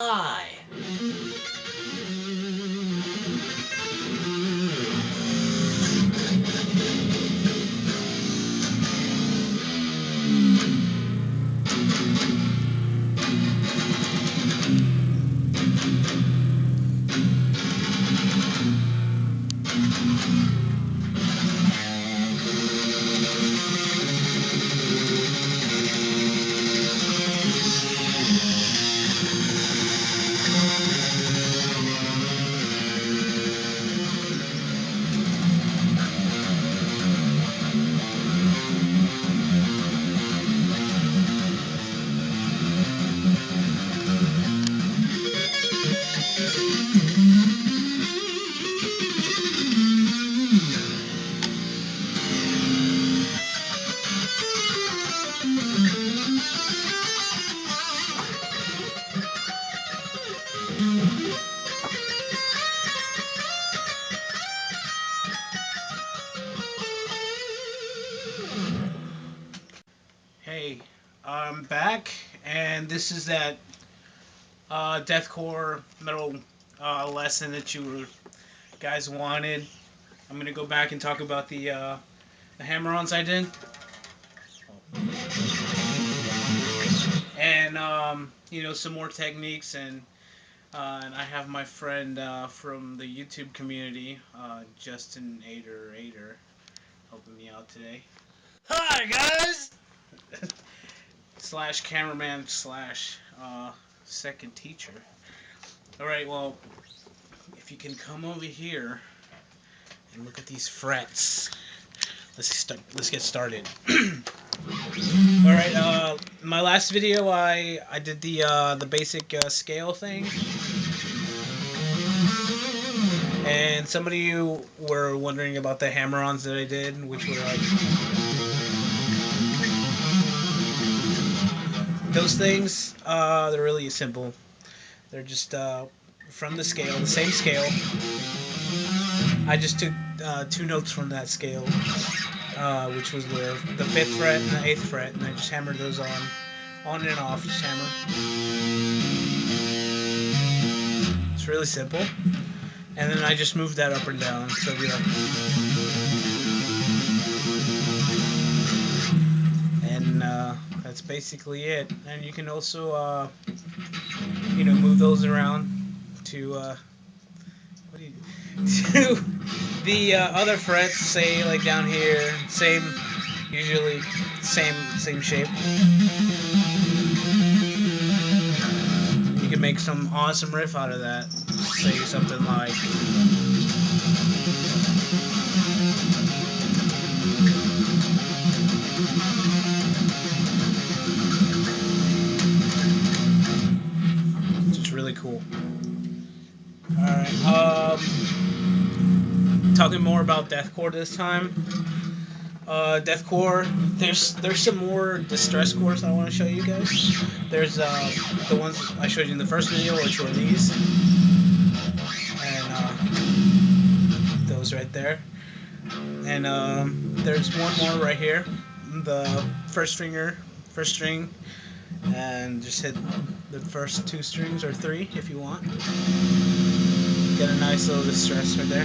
I. Hey, I'm back, and this is that deathcore metal lesson that you guys wanted. I'm gonna go back and talk about the hammer-ons I did, and some more techniques, and I have my friend from the YouTube community, Justin Ader, helping me out today. Hi, guys! Slash cameraman slash second teacher. All right, well, if you can come over here and look at these frets. Let's get started. All right. My last video, I did the basic scale thing, and some of you were wondering about the hammer-ons that I did, which were like those things. They're really simple. They're just from the scale, the same scale. I just took two notes from that scale, which was the fifth fret and the eighth fret, and I just hammered those on and off. Just hammer. It's really simple. And then I just moved that up and down. So it'd be like, and that's basically it. And you can also, move those around to what do you to the other frets. Say like down here, usually same shape. You can make some awesome riff out of that. Say something like. It's really cool. Alright, talking more about deathcore this time. Deathcore, there's some more distress cores I want to show you guys. There's the ones I showed you in the first video, which were these. And those right there. And there's one more right here. The first string, and just hit the first two strings, or three if you want. Get a nice little distress right there.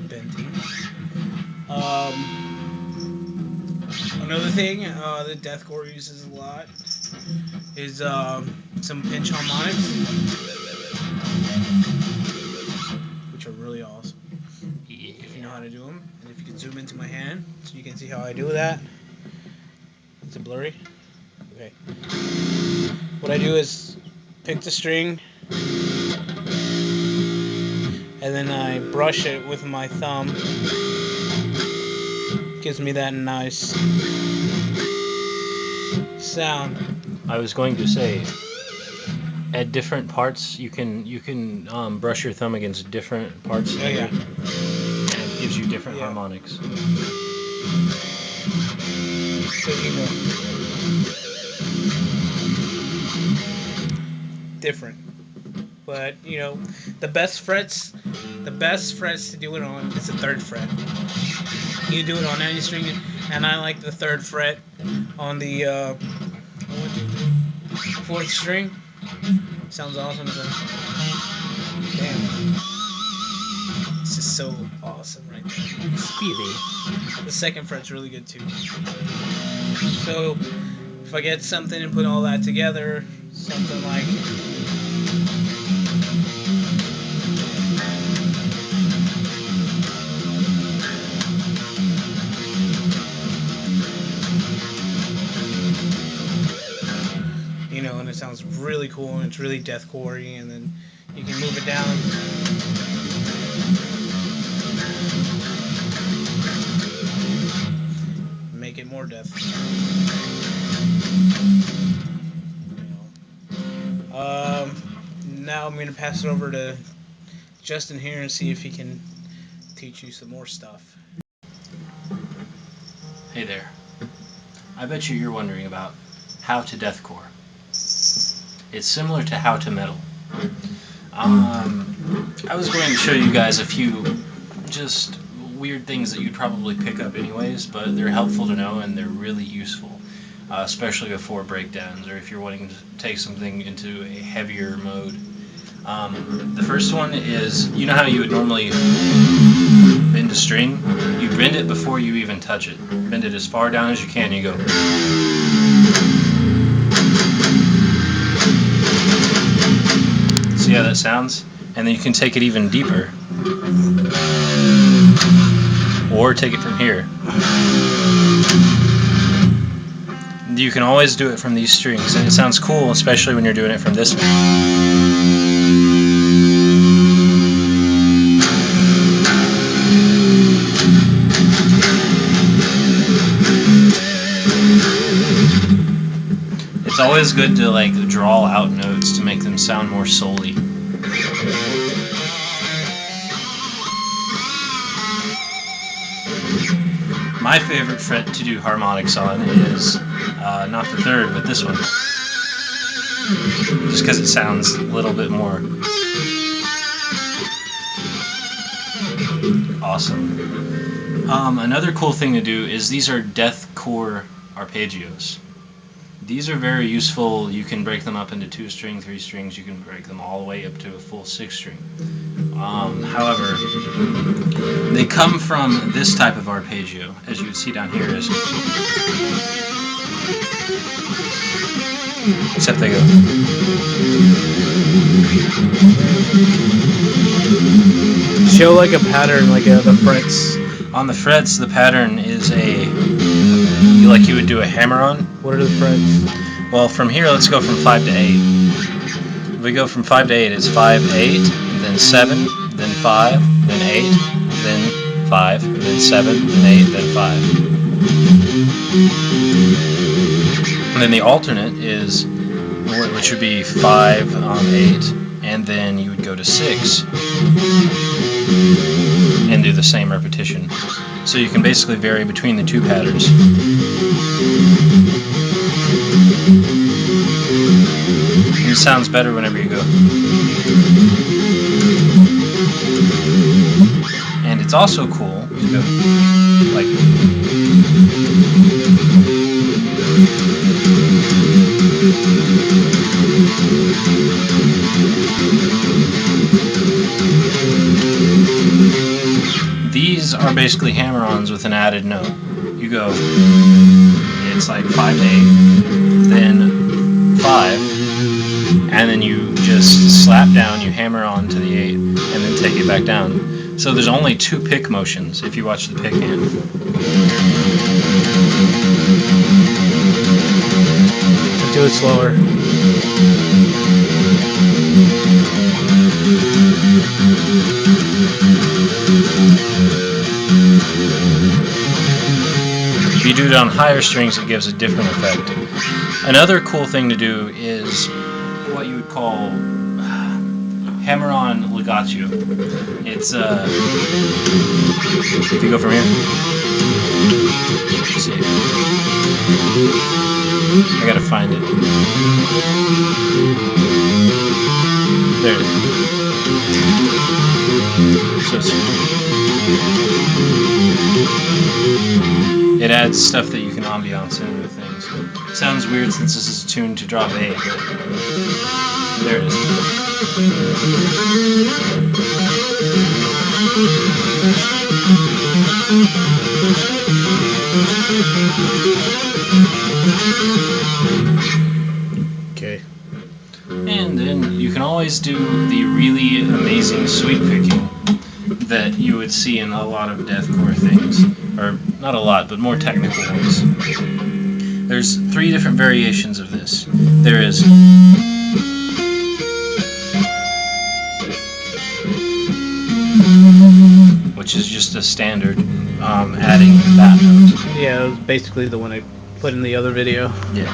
Bending. Another thing that deathcore uses a lot is some pinch harmonics, which are really awesome. If you know how to do them, and if you can zoom into my hand so you can see how I do that. Is it blurry? Okay. What I do is pick the string, and then I brush it with my thumb. Gives me that nice sound. I was going to say, at different parts, you can brush your thumb against different parts. Oh yeah. And it gives you different harmonics. So you know, different. But the best frets The best frets to do it on is the 3rd fret. You do it on any string, and I like the 3rd fret on the 4th string. Sounds awesome. So. Damn. This is so awesome right there. Speedy. The 2nd fret's really good too. So if I get something and put all that together, something like and it sounds really cool and it's really deathcore-y, and then you can move it down. Make it more death. Now I'm going to pass it over to Justin here and see if he can teach you some more stuff. Hey there. I bet you're wondering about how to deathcore. It's similar to how to metal. I was going to show you guys a few just weird things that you'd probably pick up anyways, but they're helpful to know and they're really useful, especially before breakdowns or if you're wanting to take something into a heavier mode. The first one is, you know how you would normally bend a string? You bend it before you even touch it. Bend it as far down as you can. You go. See how that sounds? And then you can take it even deeper. Or take it from here. You can always do it from these strings, and it sounds cool, especially when you're doing it from this one. It's always good to like draw out notes to make them sound more soul-y. My favorite fret to do harmonics on is not the 3rd, but this one. Just because it sounds a little bit more awesome. Another cool thing to do is these are Deathcore Arpeggios. These are very useful. You can break them up into 2 string, 3 strings. You can break them all the way up to a full 6 string. However, they come from this type of arpeggio, as you can see down here. Except they go. Show like a pattern, like the frets. On the frets, the pattern is like you would do a hammer on. What are the frets? Well, from here, let's go from 5 to 8. If we go from 5 to 8, it's 5, 8, then 7, then 5, then 8, then 5, then 7, then 8, then 5. And then the alternate is, which would be 5, 8, and then you would go to 6 and do the same repetition. So you can basically vary between the 2 patterns. And it sounds better whenever you go. And it's also cool to go like. These are basically hammer-ons with an added note. You go, it's like 5 to 8, then 5, and then you just slap down, you hammer on to the 8, and then take it back down. So there's only 2 pick motions if you watch the pick hand. Do it slower. If you do it on higher strings, it gives a different effect. Another cool thing to do is what you would call hammer-on legato. It's if you go from here, see it. I gotta find it. There it is. So it adds stuff that you can ambiance in with things. It sounds weird since this is tuned to drop A, but there it is. Okay. And then you can always do the really amazing sweep picking that you would see in a lot of deathcore things. Or, not a lot, but more technical ones. There's 3 different variations of this. There is which is just a standard, adding that note. Yeah, it was basically the one I put in the other video. Yeah.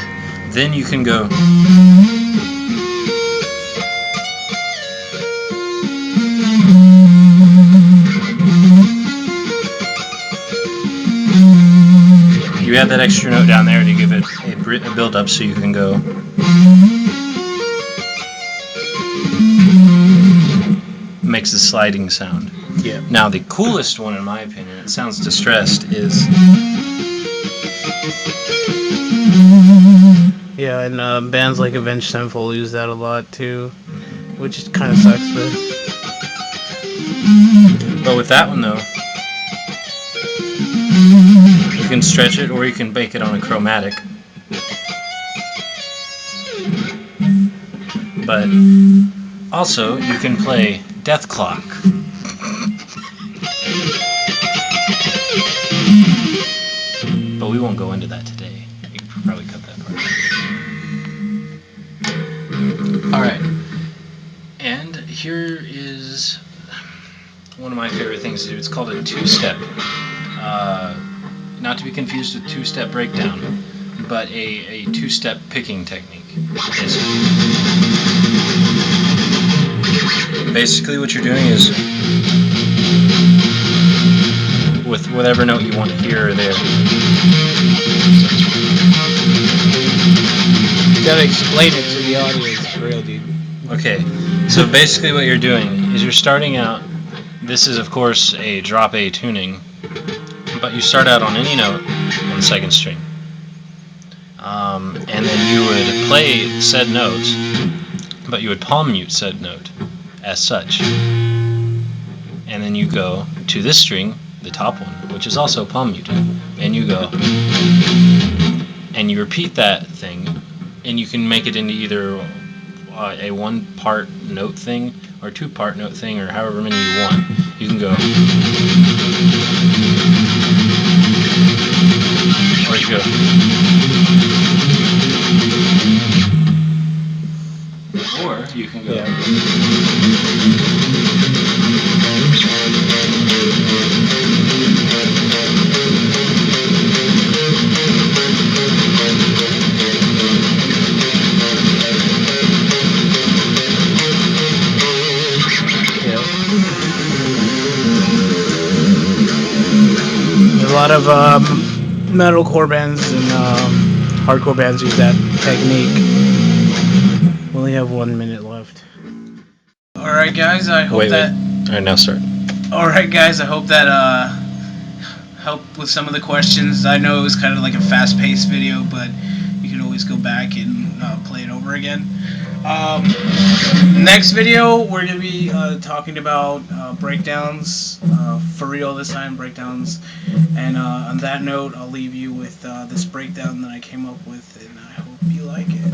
Then you can go you add that extra note down there to give it a build up so you can go makes a sliding sound. Yeah. Now the coolest one in my opinion, it sounds distressed, is Yeah, and bands like Avenged Sevenfold use that a lot too, which kind of sucks, but with that one though, you can stretch it or you can bake it on a chromatic. But also you can play Death Clock. But we won't go into that today. You can probably cut that part. Alright. And here is one of my favorite things to do. It's called a two-step. Not to be confused with two-step breakdown, but a two-step picking technique. Basically what you're doing is, with whatever note you want here or there. You gotta explain it to the audience for real, dude. Okay, so basically what you're doing is you're starting out, this is of course a drop A tuning, but you start out on any note on the second string. And then you would play said note, but you would palm mute said note as such. And then you go to this string, the top one, which is also palm muted, and you go, and you repeat that thing, and you can make it into either a one-part note thing, or two-part note thing, or however many you want. You can go, or you go, or you can go. A lot of metalcore bands and hardcore bands use that technique. We only have 1 minute left. Alright guys, I hope that... Alright, now start. Alright guys, I hope that helped with some of the questions. I know it was kind of like a fast-paced video, but you can always go back and play it over again. Next video, we're going to be talking about breakdowns, for real this time, breakdowns. And on that note, I'll leave you with this breakdown that I came up with, and I hope you like it.